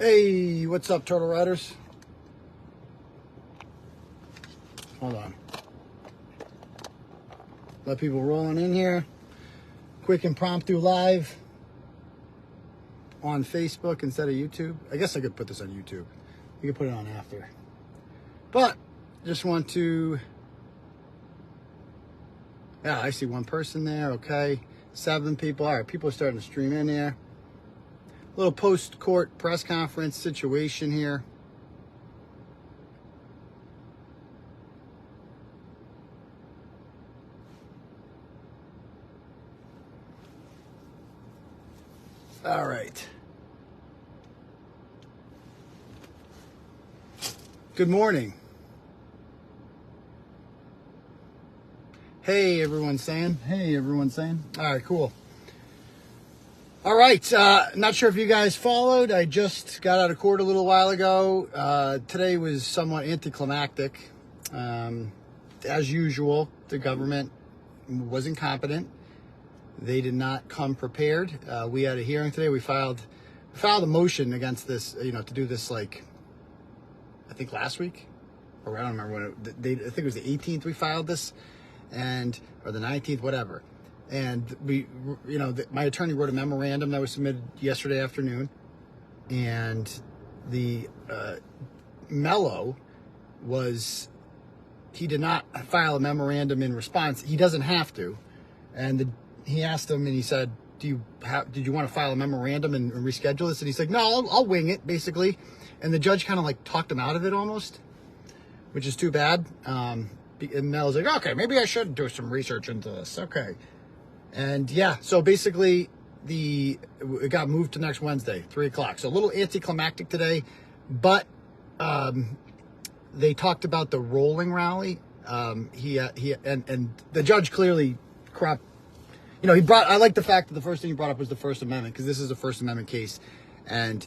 Hey, what's up, Turtle Riders? Hold on. Let people rolling in here. Quick impromptu live on Facebook instead of YouTube. I guess I could put this on YouTube. You could put it on after. But just want to... Yeah, I see one person there. Okay. 7 people. All right, people are starting to stream in here. Little post-court press conference situation here. All right. Good morning. Hey, everyone's saying. Hey, everyone's saying. All right, cool. All right. Not sure if you guys followed. I just got out of court a little while ago. Today was somewhat anticlimactic. As usual, the government was incompetent. They did not come prepared. We had a hearing today. We filed a motion against this, to do this, like, I think last week, or I don't remember when I think it was the 18th we filed this, or the 19th, whatever. And we, my attorney wrote a memorandum that was submitted yesterday afternoon, and the mellow was, he did not file a memorandum in response. He doesn't have to, and he asked him, and he said, did you want to file a memorandum and reschedule this? And he's like, no, I'll wing it, basically. And the judge kind of like talked him out of it almost, which is too bad. And Mel's like, okay, maybe I should do some research into this. Okay. And yeah, so basically it got moved to next Wednesday, 3 o'clock. So a little anticlimactic today, but they talked about the rolling rally. And the judge clearly cropped. I like the fact that the first thing he brought up was the First Amendment, because this is a First Amendment case. And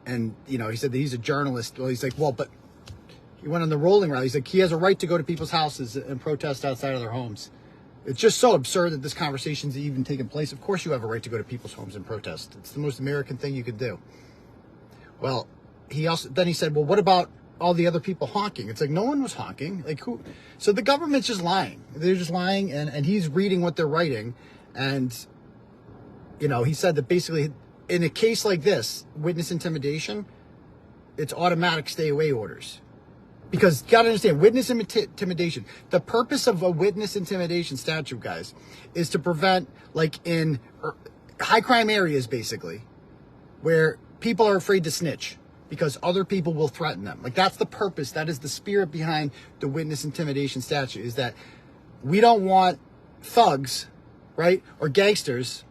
he said that he's a journalist. Well, he's like, well, but he went on the rolling rally. He's like, he has a right to go to people's houses and protest outside of their homes. It's just so absurd that this conversation's even taking place. Of course you have a right to go to people's homes and protest. It's the most American thing you could do. Well, then he said, well, what about all the other people honking? It's like, no one was honking. Like, who? So the government's just lying. They're just lying, and he's reading what they're writing. And, he said that basically in a case like this, witness intimidation, it's automatic stay away orders. Because you got to understand, witness intimidation, the purpose of a witness intimidation statute, guys, is to prevent, like in high crime areas, basically, where people are afraid to snitch because other people will threaten them. Like, that's the purpose. That is the spirit behind the witness intimidation statute, is that we don't want thugs, right, or gangsters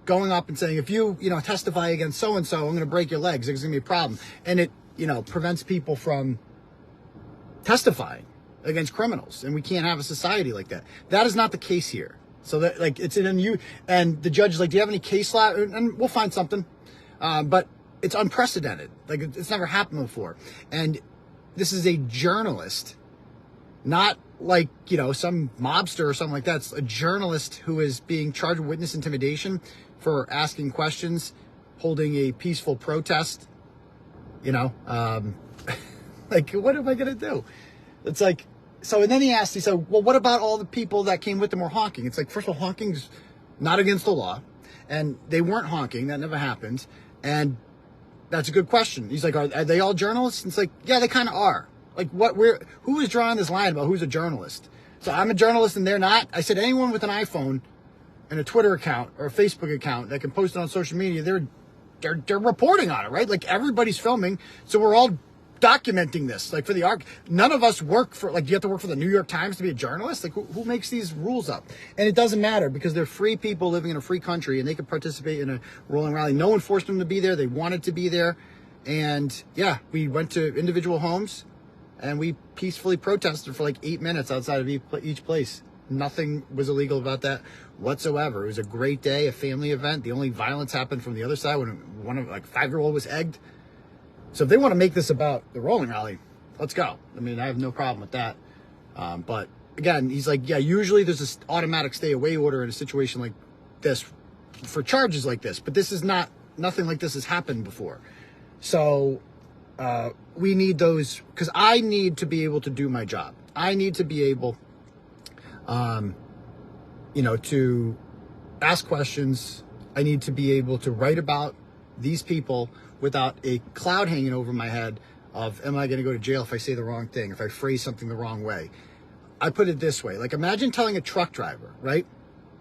going up and saying, if you, testify against so-and-so, I'm going to break your legs. There's going to be a problem. And it, prevents people from testifying against criminals, and we can't have a society like that. That is not the case here. So that, like, it's in you, and the judge is like, do you have any case law? And we'll find something. But it's unprecedented. Like, it's never happened before. And this is a journalist, not like, some mobster or something like that. It's a journalist who is being charged with witness intimidation for asking questions, holding a peaceful protest, like, what am I going to do? It's like, so, and then he said, well, what about all the people that came with them were honking? It's like, first of all, honking's not against the law, and they weren't honking. That never happened. And that's a good question. He's like, are they all journalists? And it's like, yeah, they kind of are. Like, who is drawing this line about who's a journalist? So I'm a journalist and they're not. I said, anyone with an iPhone and a Twitter account or a Facebook account that can post it on social media, they're reporting on it, right? Like, everybody's filming. So we're all documenting this, like, for the arc. None of us work for, like, do you have to work for the New York Times to be a journalist? Like, who makes these rules up? And it doesn't matter, because they're free people living in a free country, and they could participate in a rolling rally. No one forced them to be there. They wanted to be there. And yeah, we went to individual homes and we peacefully protested for like 8 minutes outside of each place. Nothing was illegal about that whatsoever. It was a great day, a family event. The only violence happened from the other side when one of, like, 5-year-old was egged. So if they want to make this about the rolling rally, let's go. I mean, I have no problem with that. But again, he's like, yeah, usually there's this automatic stay away order in a situation like this for charges like this, but this is not, nothing like this has happened before. So we need those, because I need to be able to do my job. I need to be able, to ask questions. I need to be able to write about these people without a cloud hanging over my head of, am I going to go to jail if I say the wrong thing, if I phrase something the wrong way? I put it this way. Like, imagine telling a truck driver, right,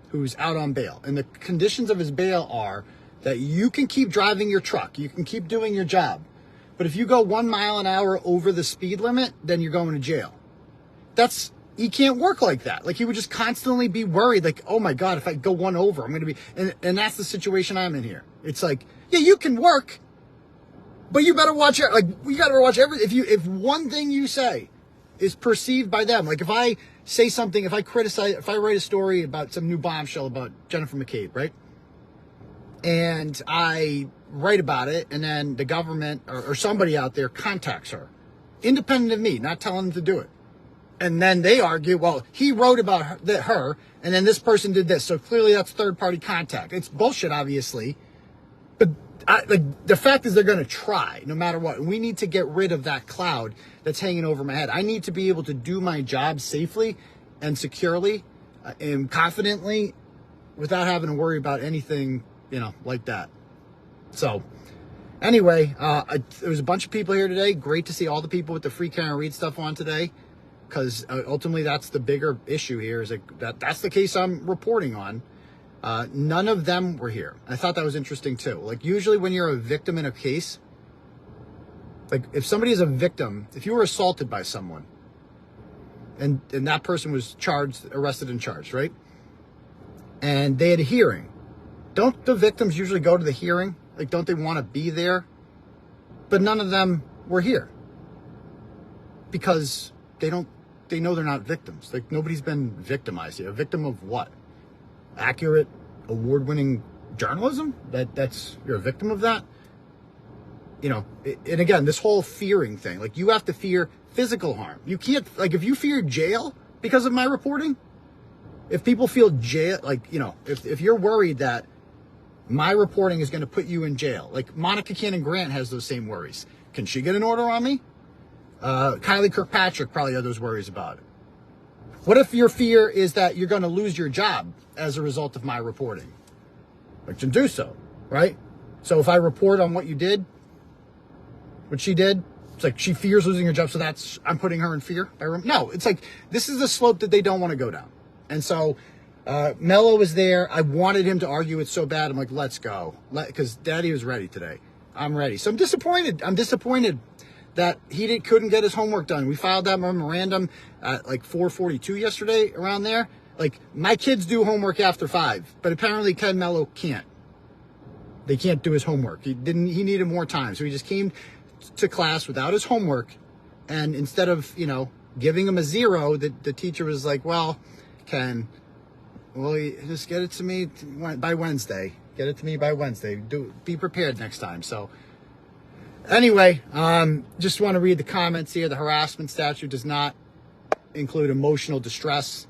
who's out on bail, and the conditions of his bail are that you can keep driving your truck, you can keep doing your job, but if you go 1 mile an hour over the speed limit, then you're going to jail. He can't work like that. Like, he would just constantly be worried, like, oh my God, if I go one over, I'm going to be, and that's the situation I'm in here. It's like, yeah, you can work, but you better watch it. Like, you got to watch if one thing you say is perceived by them, like if I say something, if I write a story about some new bombshell about Jennifer McCabe, right? And I write about it, and then the government or somebody out there contacts her, independent of me, not telling them to do it. And then they argue, well, he wrote about her, and then this person did this. So clearly that's third-party contact. It's bullshit, obviously. But the fact is they're going to try no matter what. And we need to get rid of that cloud that's hanging over my head. I need to be able to do my job safely and securely and confidently without having to worry about anything, like that. So anyway, there was a bunch of people here today. Great to see all the people with the free Karen Read stuff on today, because ultimately that's the bigger issue here, is that's the case I'm reporting on. None of them were here. I thought that was interesting too. Like, usually when you're a victim in a case, like if somebody is a victim, if you were assaulted by someone and that person was arrested and charged, right? And they had a hearing. Don't the victims usually go to the hearing? Like, don't they want to be there? But none of them were here because they know they're not victims. Like, nobody's been victimized here. A victim of what? Accurate, award-winning journalism? You're a victim of that? And again, this whole fearing thing, like, you have to fear physical harm. You can't, like, if you fear jail because of my reporting, if people feel jail, like, if you're worried that my reporting is going to put you in jail, like Monica Cannon Grant has those same worries. Can she get an order on me? Kylie Kirkpatrick probably had those worries about it. What if your fear is that you're going to lose your job as a result of my reporting? Like, to do so, right? So if I report on what you did, what she did, it's like she fears losing her job, so I'm putting her in fear. No, it's like, this is the slope that they don't want to go down. And so Mello was there. I wanted him to argue it so bad. I'm like, let's go. Because Daddy was ready today. I'm ready. So I'm disappointed. I'm disappointed that he couldn't get his homework done. We filed that memorandum at like 4:42 yesterday, around there. Like, my kids do homework after 5, but apparently Ken Mello can't. They can't do his homework. He needed more time. So he just came to class without his homework. And instead of, giving him a 0, the teacher was like, well, Ken, just get it to me by Wednesday. Get it to me by Wednesday. Be prepared next time. So anyway, just want to read the comments here. The harassment statute does not include emotional distress.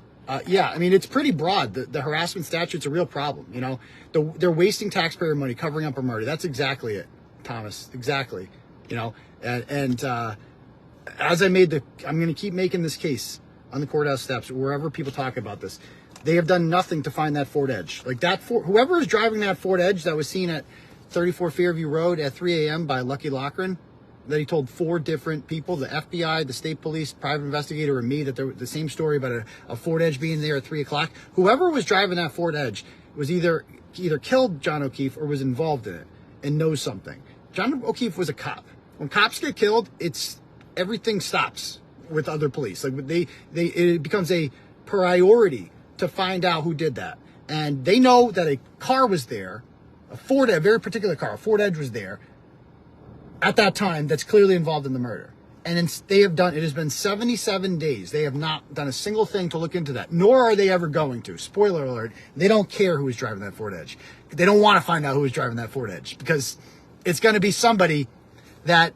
Yeah, I mean, it's pretty broad. The harassment statute's a real problem. They're wasting taxpayer money covering up a murder. That's exactly it, Thomas. Exactly. And as I'm going to keep making this case on the courthouse steps, wherever people talk about this. They have done nothing to find that Ford Edge. Like, whoever is driving that Ford Edge that was seen at 34 Fairview Road at 3 a.m. by Lucky Loughran, that he told 4 different people, the FBI, the state police, private investigator, and me, that there was the same story about a Ford Edge being there at 3 o'clock. Whoever was driving that Ford Edge was either killed John O'Keefe or was involved in it and knows something. John O'Keefe was a cop. When cops get killed, everything stops with other police. Like, it becomes a priority to find out who did that. And they know that a car was there, a very particular car, a Ford Edge was there at that time that's clearly involved in the murder. And it has been 77 days. They have not done a single thing to look into that, nor are they ever going to. Spoiler alert, they don't care who was driving that Ford Edge. They don't want to find out who was driving that Ford Edge because it's going to be somebody that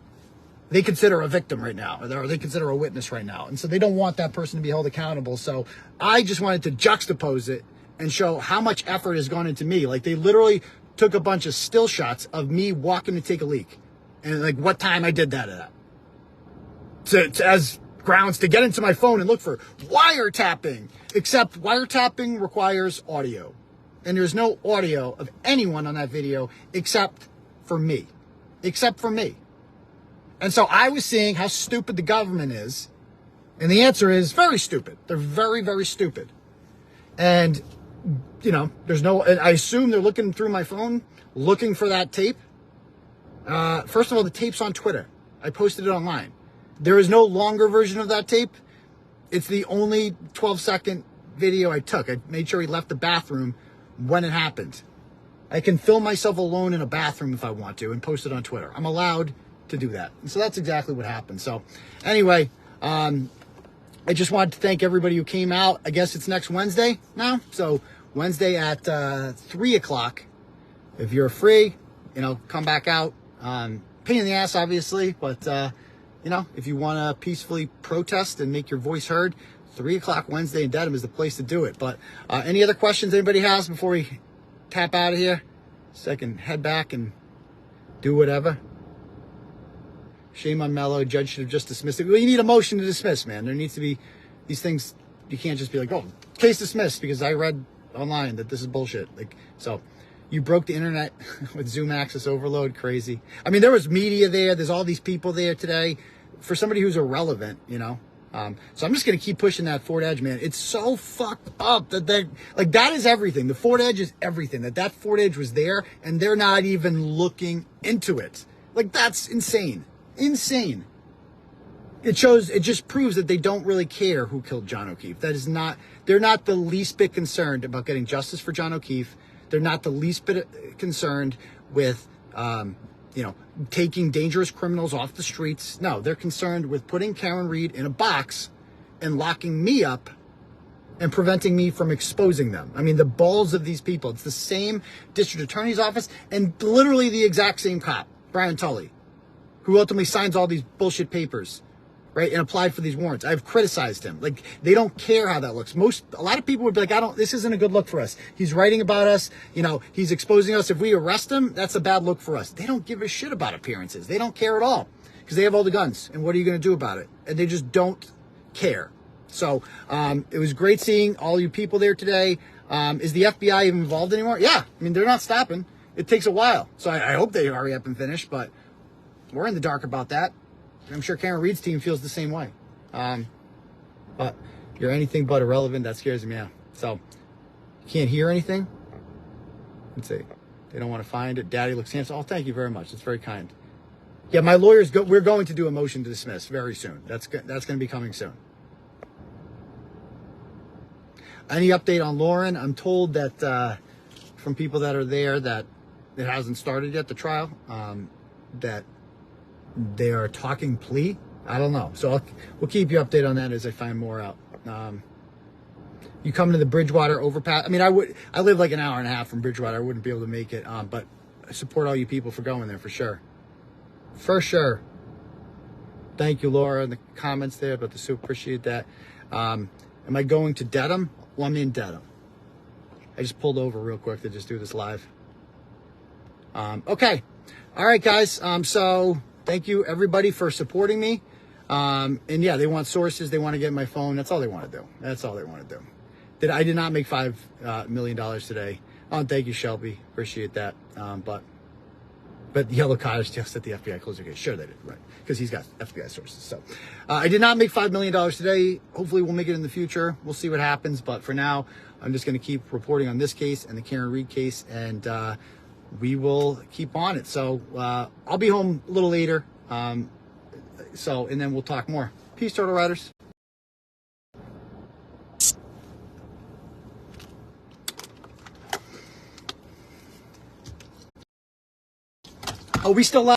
they consider a victim right now, or they consider a witness right now. And so they don't want that person to be held accountable. So I just wanted to juxtapose it and show how much effort has gone into me. Like, they literally took a bunch of still shots of me walking to take a leak. and like what time I did that at. As grounds to get into my phone and look for wiretapping, except wiretapping requires audio. And there's no audio of anyone on that video except for me. Except for me. And so I was seeing how stupid the government is. And the answer is very stupid. They're very, very stupid. And, you know, there's no, I assume they're looking through my phone, looking for that tape. First of all, the tape's on Twitter. I posted it online. There is no longer version of that tape. It's the only 12-second video I took. I made sure he left the bathroom when it happened. I can film myself alone in a bathroom if I want to and post it on Twitter. I'm allowed to do that. And so that's exactly what happened. So anyway, I just wanted to thank everybody who came out. I guess it's next Wednesday now. So Wednesday at 3 o'clock. If you're free, you know, come back out. Pain in the ass, obviously, but, you know, if you want to peacefully protest and make your voice heard, 3 o'clock Wednesday in Dedham is the place to do it. But any other questions anybody has before we tap out of here? So I can head back and do whatever. Shame on Mello. Judge should have just dismissed it. Well, you need a motion to dismiss, man. There needs to be these things. You can't just be like, oh, case dismissed because I read online that this is bullshit. Like, so you broke the internet with Zoom access overload. Crazy. I mean, there was media there. There's all these people there today. For somebody who's irrelevant, you know. So I'm just going to keep pushing that Ford Edge, man. It's so fucked up that they, like, that is everything. The Ford Edge is everything. That Ford Edge was there, and they're not even looking into it. Like, that's insane. Insane. It just proves that they don't really care who killed John O'Keefe. That is not, they're not the least bit concerned about getting justice for John O'Keefe. They're not the least bit concerned with, you know, taking dangerous criminals off the streets. No, they're concerned with putting Karen Read in a box and locking me up and preventing me from exposing them. I mean, the balls of these people. It's the same district attorney's office and literally the exact same cop, Brian Tully, who ultimately signs all these bullshit papers, right, and applied for these warrants. I've criticized him. Like, they don't care how that looks. A lot of people would be like, this isn't a good look for us. He's writing about us. You know, he's exposing us. If we arrest him, that's a bad look for us. They don't give a shit about appearances. They don't care at all because they have all the guns. And what are you going to do about it? And they just don't care. So it was great seeing all you people there today. Is the FBI even involved anymore? Yeah. I mean, they're not stopping. It takes a while. So I hope they hurry up and finish, but we're in the dark about that. I'm sure Karen Read's team feels the same way. But you're anything but irrelevant. That scares me out. So, you can't hear anything? Let's see. They don't want to find it. Daddy looks handsome. Oh, thank you very much. That's very kind. Yeah, my lawyers, we're going to do a motion to dismiss very soon. That's going to be coming soon. Any update on Lauren? I'm told that from people that are there that it hasn't started yet, the trial, that they are talking plea. I don't know. So we'll keep you updated on that as I find more out. You come to the Bridgewater overpass. I mean, I live like an hour and a half from Bridgewater. I wouldn't be able to make it. But I support all you people for going there for sure. For sure. Thank you, Laura, in the comments there about the soup. Appreciate that. Am I going to Dedham? Well, I'm in Dedham. I just pulled over real quick to just do this live. Okay. All right, guys. So thank you, everybody, for supporting me. And yeah, they want sources. They want to get my phone. That's all they want to do. That's all they want to do. I did not make $5 million today. Oh, thank you, Shelby. Appreciate that. But Yellow Cottage just at the FBI closed the case. Sure they did, right? Because he's got FBI sources. So I did not make $5 million today. Hopefully we'll make it in the future. We'll see what happens. But for now, I'm just going to keep reporting on this case and the Karen Read case. And we will keep on it. So I'll be home a little later. And then we'll talk more. Peace, Turtle Riders. Oh, we still live?